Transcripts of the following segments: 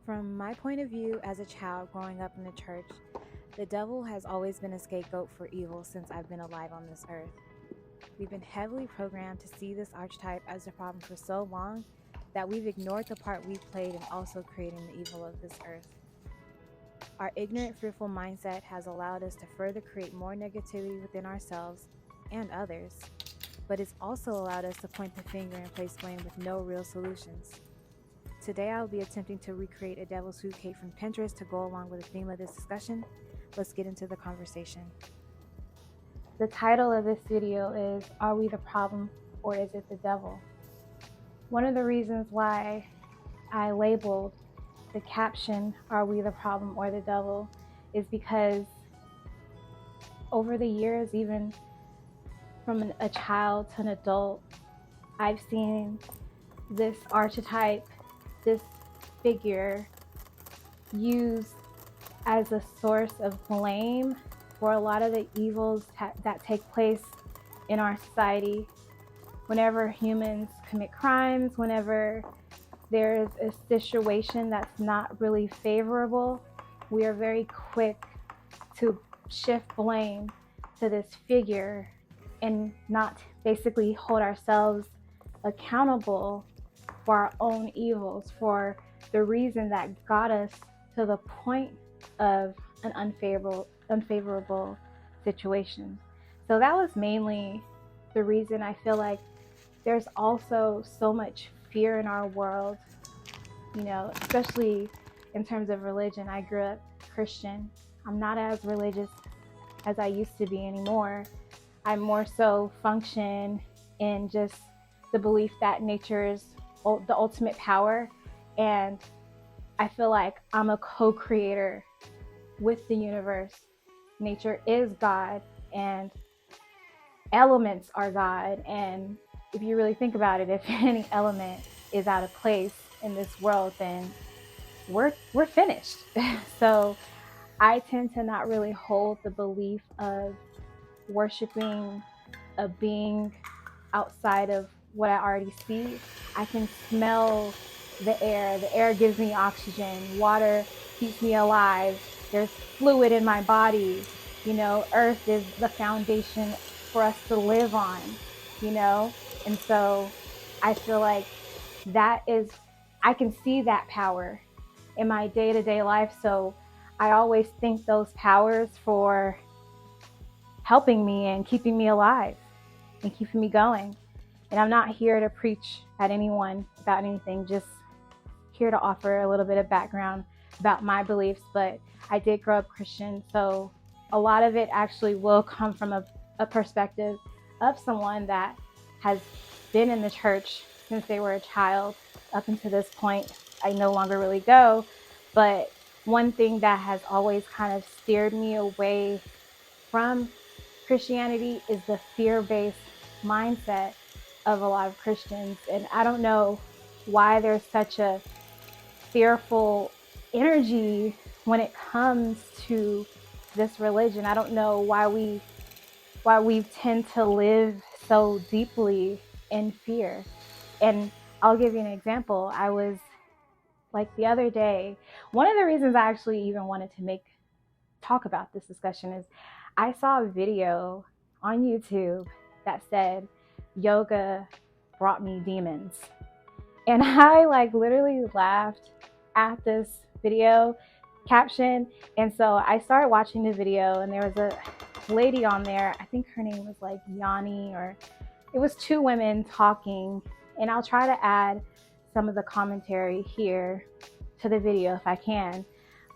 From my point of view as a child growing up in the church, the devil has always been a scapegoat for evil since I've been alive on this earth. We've been heavily programmed to see this archetype as a problem for so long that we've ignored the part we played in also creating the evil of this earth. Our ignorant, fearful mindset has allowed us to further create more negativity within ourselves and others, but it's also allowed us to point the finger and place blame with no real solutions. Today I'll be attempting to recreate a devil's food cake from Pinterest to go along with the theme of this discussion. Let's get into the conversation. The title of this video is, Are we the problem or is it the devil? One of the reasons why I labeled the caption, Are we the problem or the devil, is because over the years, even from a child to an adult, I've seen this archetype, this figure, used as a source of blame for a lot of the evils that take place in our society. Whenever humans commit crimes, whenever there's a situation that's not really favorable, we are very quick to shift blame to this figure and not basically hold ourselves accountable for our own evils, for the reason that got us to the point of an unfavorable situation. So that was mainly the reason. I feel like there's also so much fear in our world, especially in terms of religion. I grew up Christian. I'm not as religious as I used to be anymore. I more so function in just the belief that nature is the ultimate power, and I feel like I'm a co-creator with the universe. Nature is God and elements are God, and if you really think about it, if any element is out of place in this world, then we're finished. So I tend to not really hold the belief of worshiping a being outside of what I already see. I can smell the air. The air gives me oxygen. Water keeps me alive. There's fluid in my body. Earth is the foundation for us to live on, And so I feel like I can see that power in my day-to-day life. So I always thank those powers for helping me and keeping me alive and keeping me going. And I'm not here to preach at anyone about anything, just here to offer a little bit of background about my beliefs. But I did grow up Christian, so a lot of it actually will come from a perspective of someone that has been in the church since they were a child up until this point. I no longer really go, but one thing that has always kind of steered me away from Christianity is the fear-based mindset of a lot of Christians. And I don't know why there's such a fearful energy when it comes to this religion. I don't know why we tend to live so deeply in fear. And I'll give you an example. I was like the other day, one of the reasons I actually even wanted to talk about this discussion is I saw a video on YouTube that said, yoga brought me demons. And I literally laughed at this video caption. And so I started watching the video, and there was a lady on there. I think her name was Yanni, or it was two women talking. And I'll try to add some of the commentary here to the video if I can.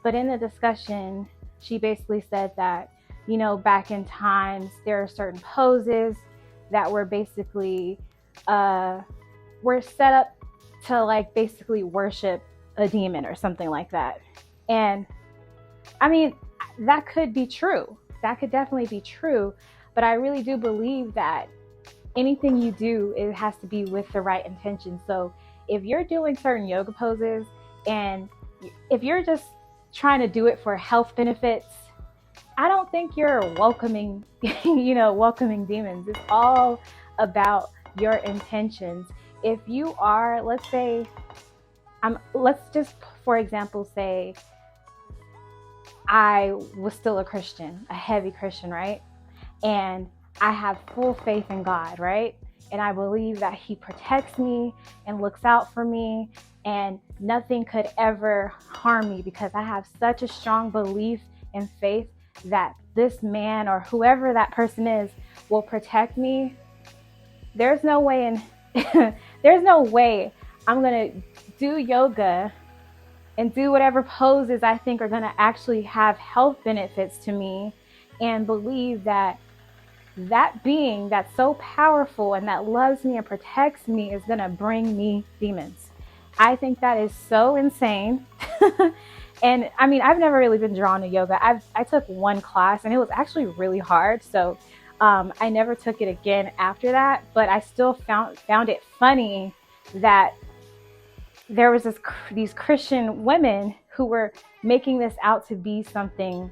But in the discussion, she basically said that, back in times, there are certain poses that were basically were set up to basically worship a demon or something like that. And I mean, that could be true. That could definitely be true. But I really do believe that anything you do, it has to be with the right intention. So if you're doing certain yoga poses and if you're just trying to do it for health benefits, I don't think you're welcoming, welcoming demons. It's all about your intentions. If you are, let's say let's just, for example, say I was still a Christian, a heavy Christian, right? And I have full faith in God, right? And I believe that He protects me and looks out for me, and nothing could ever harm me because I have such a strong belief and faith that this man or whoever that person is will protect me. There's no way there's no way I'm going to do yoga and do whatever poses I think are going to actually have health benefits to me and believe that that being that's so powerful and that loves me and protects me is going to bring me demons. I think that is so insane. And I mean, I've never really been drawn to yoga. I took one class and it was actually really hard. So I never took it again after that, but I still found it funny that there was these Christian women who were making this out to be something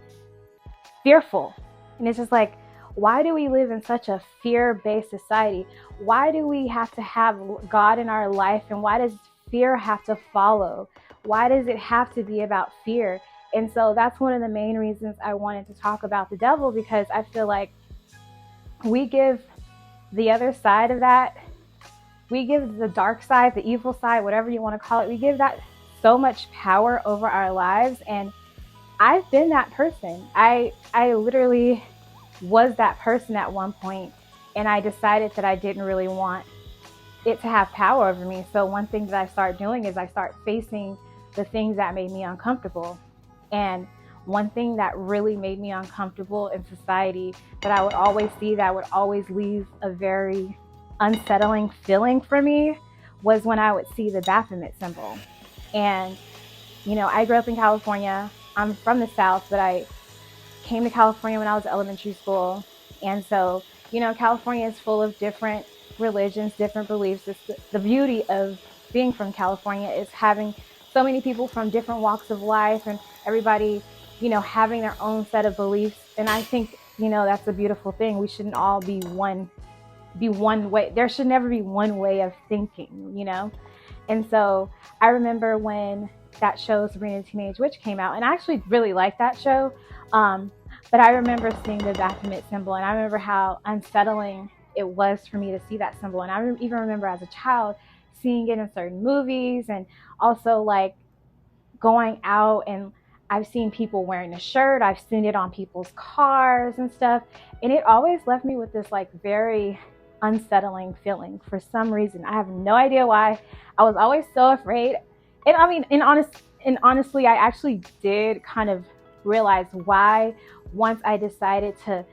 fearful. And it's just like, why do we live in such a fear-based society? Why do we have to have God in our life? And why does fear have to follow? Why does it have to be about fear? And so that's one of the main reasons I wanted to talk about the devil, because I feel like we give the other side of that, we give the dark side, the evil side, whatever you want to call it, we give that so much power over our lives. And I've been that person. I literally was that person at one point, and I decided that I didn't really want it to have power over me. So one thing that I start doing is I start facing the things that made me uncomfortable. And one thing that really made me uncomfortable in society that I would always see, that would always leave a very unsettling feeling for me, was when I would see the Baphomet symbol. And, you know, I grew up in California. I'm from the South, but I came to California when I was in elementary school. And so, you know, California is full of different religions, different beliefs. The beauty of being from California is having so many people from different walks of life and everybody, you know, having their own set of beliefs. And I think, you know, that's a beautiful thing. We shouldn't all be one way. There should never be one way of thinking, you know? And so I remember when that show Sabrina the Teenage Witch came out, and I actually really liked that show. But I remember seeing the Baphomet symbol, and I remember how unsettling it was for me to see that symbol. And I even remember as a child seeing it in certain movies, and also like going out, and I've seen people wearing the shirt. I've seen it on people's cars and stuff. And it always left me with this like very unsettling feeling for some reason. I have no idea why. I was always so afraid. And I mean, honestly, I actually did kind of realize why once I decided to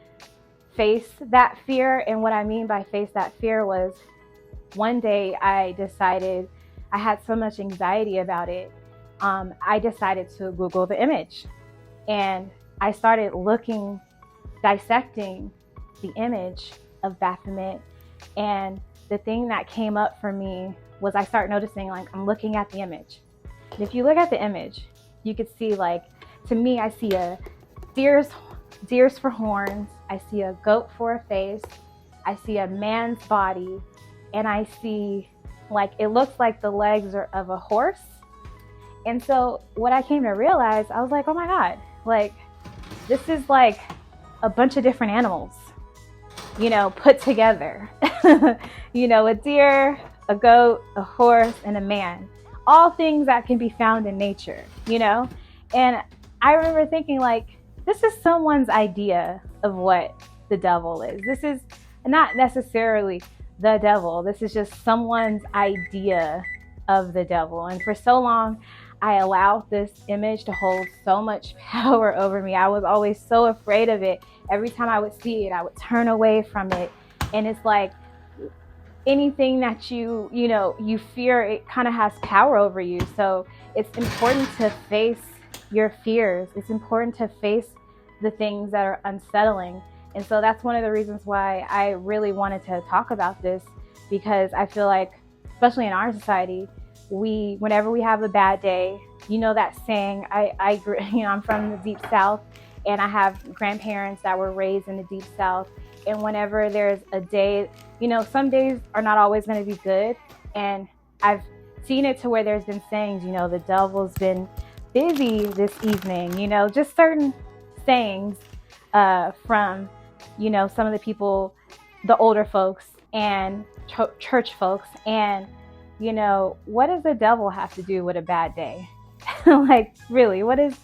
face that fear. And what I mean by face that fear was one day I decided I had so much anxiety about it. I decided to Google the image, and I started dissecting the image of Baphomet. And the thing that came up for me was I started noticing, like, I'm looking at the image. And if you look at the image, you could see, like, to me, I see a deers for horns. I see a goat for a face. I see a man's body. And I see, like, it looks like the legs are of a horse. And so what I came to realize, I was like, oh my God, like, this is like a bunch of different animals, you know, put together. You know, a deer, a goat, a horse, and a man. All things that can be found in nature, you know? And I remember thinking, like, this is someone's idea of what the devil is. This is not necessarily the devil. This is just someone's idea of the devil. And for so long, I allowed this image to hold so much power over me. I was always so afraid of it. Every time I would see it, I would turn away from it. And it's like anything that you fear, it kind of has power over you. So it's important to face your fears. It's important to face the things that are unsettling. And so that's one of the reasons why I really wanted to talk about this, because I feel like, especially in our society, whenever we have a bad day, you know that saying, I'm from the Deep South, and I have grandparents that were raised in the Deep South. And whenever there's a day, you know, some days are not always going to be good. And I've seen it to where there's been sayings, the devil's been busy this evening, just certain sayings from, some of the people, the older folks and church folks. And, what does the devil have to do with a bad day? Like, really, what does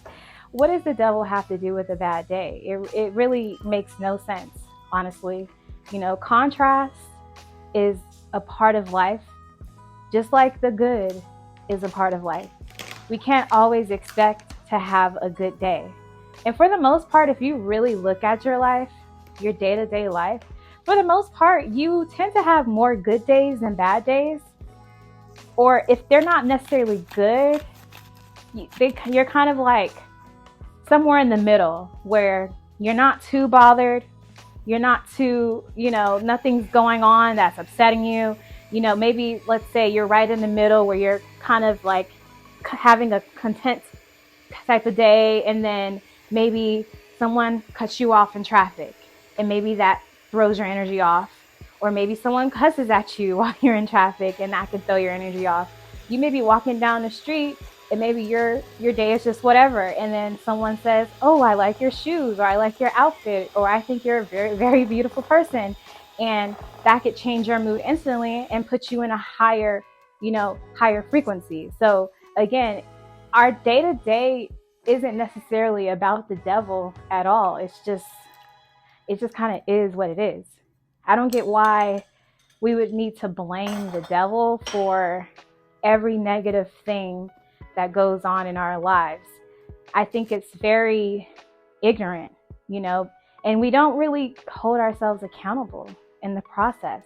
the devil have to do with a bad day? It really makes no sense, honestly. Contrast is a part of life, just like the good is a part of life. We can't always expect to have a good day. And for the most part, if you really look at your life, your day-to-day life, for the most part, you tend to have more good days than bad days. Or if they're not necessarily good, you're kind of like somewhere in the middle where you're not too bothered. You're not too, nothing's going on that's upsetting you. Maybe let's say you're right in the middle where you're kind of like having a content type of day, and then maybe someone cuts you off in traffic, and maybe that throws your energy off. Or maybe someone cusses at you while you're in traffic, and that can throw your energy off. You may be walking down the street, and maybe your day is just whatever, and then someone says, "Oh, I like your shoes," or "I like your outfit," or "I think you're a very, very beautiful person." And that could change your mood instantly and put you in a higher frequency. So again, our day-to-day isn't necessarily about the devil at all. It just kind of is what it is. I don't get why we would need to blame the devil for every negative thing that goes on in our lives. I think it's very ignorant, and we don't really hold ourselves accountable in the process.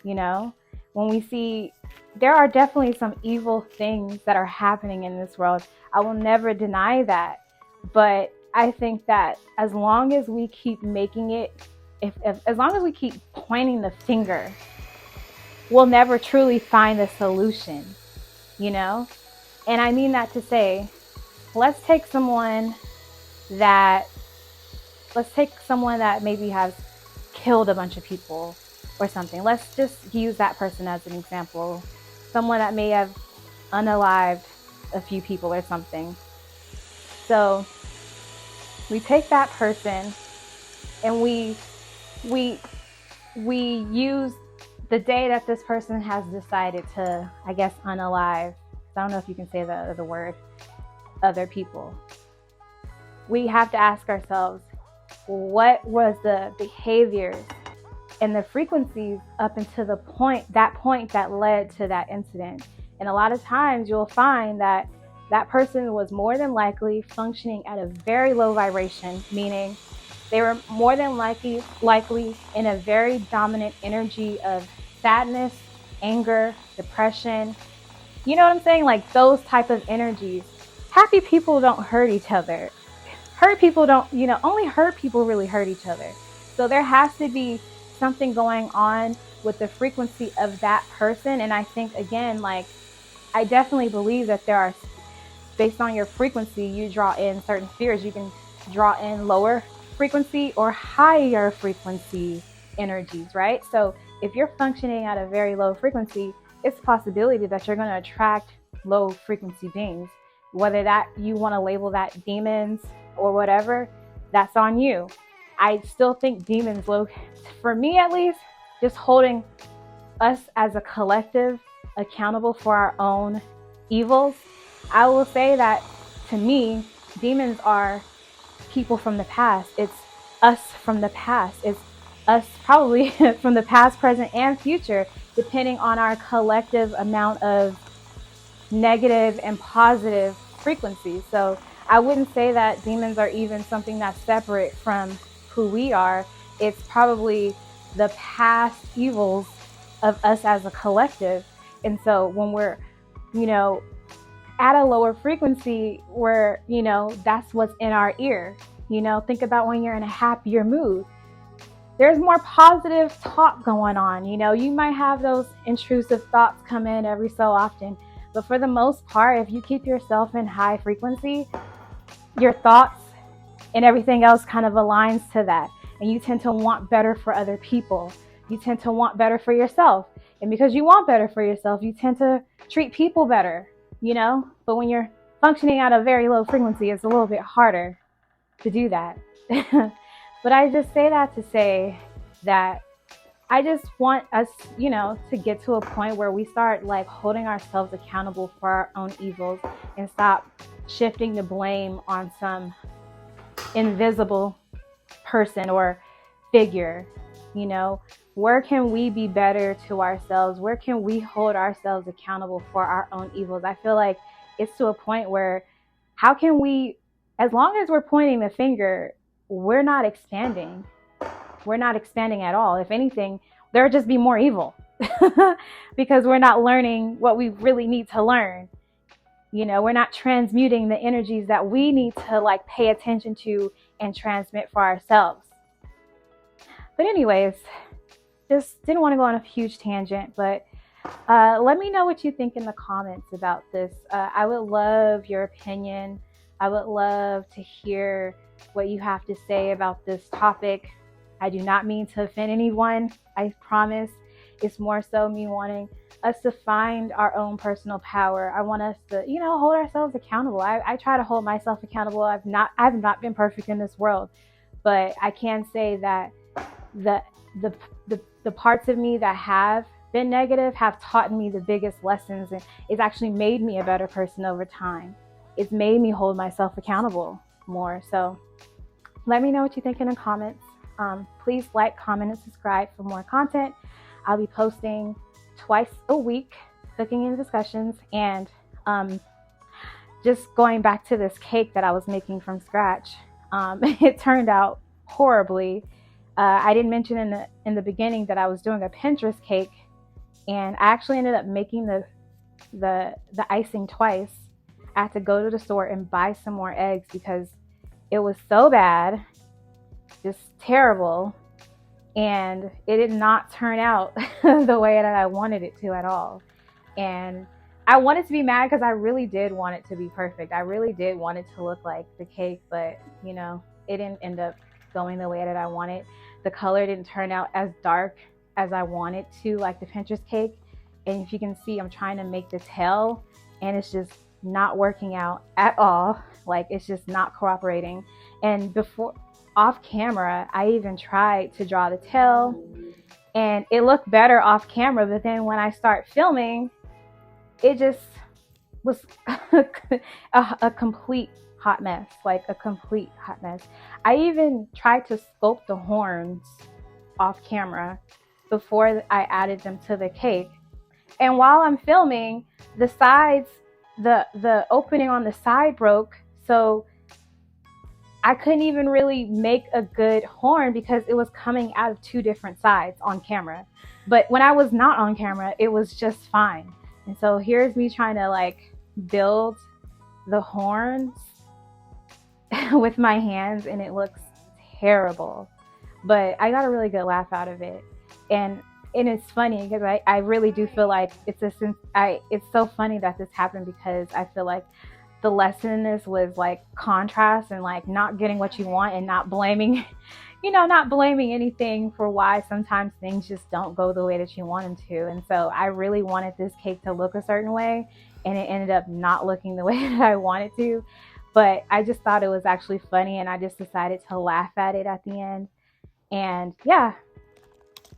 When we see there are definitely some evil things that are happening in this world, I will never deny that. But I think that as long as we keep making it, as long as we keep pointing the finger, we'll never truly find the solution, And I mean that to say, let's take someone that maybe has killed a bunch of people or something. Let's just use that person as an example. Someone that may have unalived a few people or something. So we take that person and we use the day that this person has decided to, I guess, unalive. I don't know if you can say the word, other people. We have to ask ourselves, what was the behaviors and the frequencies up until that point that led to that incident? And a lot of times you'll find that person was more than likely functioning at a very low vibration, meaning they were more than likely in a very dominant energy of sadness, anger, depression. You know what I'm saying? Like those type of energies. Happy people don't hurt each other. Hurt people don't, only hurt people really hurt each other. So there has to be something going on with the frequency of that person. And I think, again, like, I definitely believe that there are, based on your frequency, you draw in certain spheres. You can draw in lower frequency or higher frequency energies, right? So if you're functioning at a very low frequency, it's a possibility that you're going to attract low frequency beings. Whether that you want to label that demons or whatever, that's on you. I still think demons, for me at least, just holding us as a collective accountable for our own evils. I will say that to me, demons are people from the past. It's us from the past. It's us probably from the past, present, and future, depending on our collective amount of negative and positive frequencies. So I wouldn't say that demons are even something that's separate from who we are. It's probably the past evils of us as a collective. And so when we're, at a lower frequency, where, that's what's in our ear. Think about when you're in a happier mood. There's more positive talk going on. You might have those intrusive thoughts come in every so often. But for the most part, if you keep yourself in high frequency, your thoughts and everything else kind of aligns to that. And you tend to want better for other people. You tend to want better for yourself. And because you want better for yourself, you tend to treat people better, But when you're functioning at a very low frequency, it's a little bit harder to do that. But I just say that to say that I just want us, to get to a point where we start like holding ourselves accountable for our own evils and stop shifting the blame on some invisible person or figure. Where can we be better to ourselves? Where can we hold ourselves accountable for our own evils? I feel like it's to a point where how can we, as long as we're pointing the finger, we're not expanding. We're not expanding at all. If anything, there would just be more evil because we're not learning what we really need to learn. We're not transmuting the energies that we need to like pay attention to and transmit for ourselves. But anyways, just didn't want to go on a huge tangent, but let me know what you think in the comments about this. I would love your opinion. I would love to hear what you have to say about this topic. I do not mean to offend anyone, I promise. It's more so me wanting us to find our own personal power. I want us to, hold ourselves accountable. I try to hold myself accountable. I've not been perfect in this world, but I can say that the parts of me that have been negative have taught me the biggest lessons, and it's actually made me a better person over time. It's made me hold myself accountable more. So let me know what you think in the comments. Please like, comment, and subscribe for more content. I'll be posting twice a week, cooking and discussions, and just going back to this cake that I was making from scratch. It turned out horribly. I didn't mention in the beginning that I was doing a Pinterest cake, and I actually ended up making the icing twice. I had to go to the store and buy some more eggs because it was so bad, just terrible, and it did not turn out the way that I wanted it to at all. And I wanted to be mad because I really did want it to be perfect. I really did want it to look like the cake, but it didn't end up going the way that I wanted. The color didn't turn out as dark as I wanted to, like the Pinterest cake. And if you can see, I'm trying to make the tail, and it's just not working out at all. Like, it's just not cooperating. And before, off camera, I even tried to draw the tail, and it looked better off camera. But then when I start filming, it just was a complete hot mess, like a complete hot mess. I even tried to sculpt the horns off camera before I added them to the cake. And while I'm filming, the sides, the opening on the side broke. So I couldn't even really make a good horn because it was coming out of two different sides on camera. But when I was not on camera, it was just fine. And so here's me trying to like build the horns with my hands, and it looks terrible. But I got a really good laugh out of it. And it's funny because I really do feel like it's so funny that this happened, because I feel like the lesson in this was like contrast and like not getting what you want and not blaming, not blaming anything for why sometimes things just don't go the way that you want them to. And so I really wanted this cake to look a certain way, and it ended up not looking the way that I wanted to. But I just thought it was actually funny, and I just decided to laugh at it at the end. And yeah,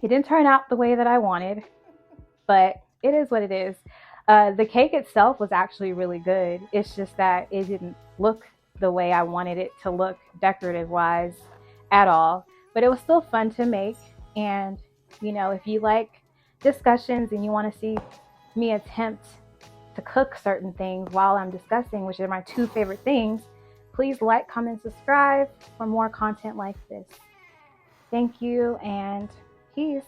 it didn't turn out the way that I wanted, but it is what it is. The cake itself was actually really good. It's just that it didn't look the way I wanted it to look decorative wise at all. But it was still fun to make. And, if you like discussions and you want to see me attempt to cook certain things while I'm discussing, which are my two favorite things, please like, comment, subscribe for more content like this. Thank you, and peace.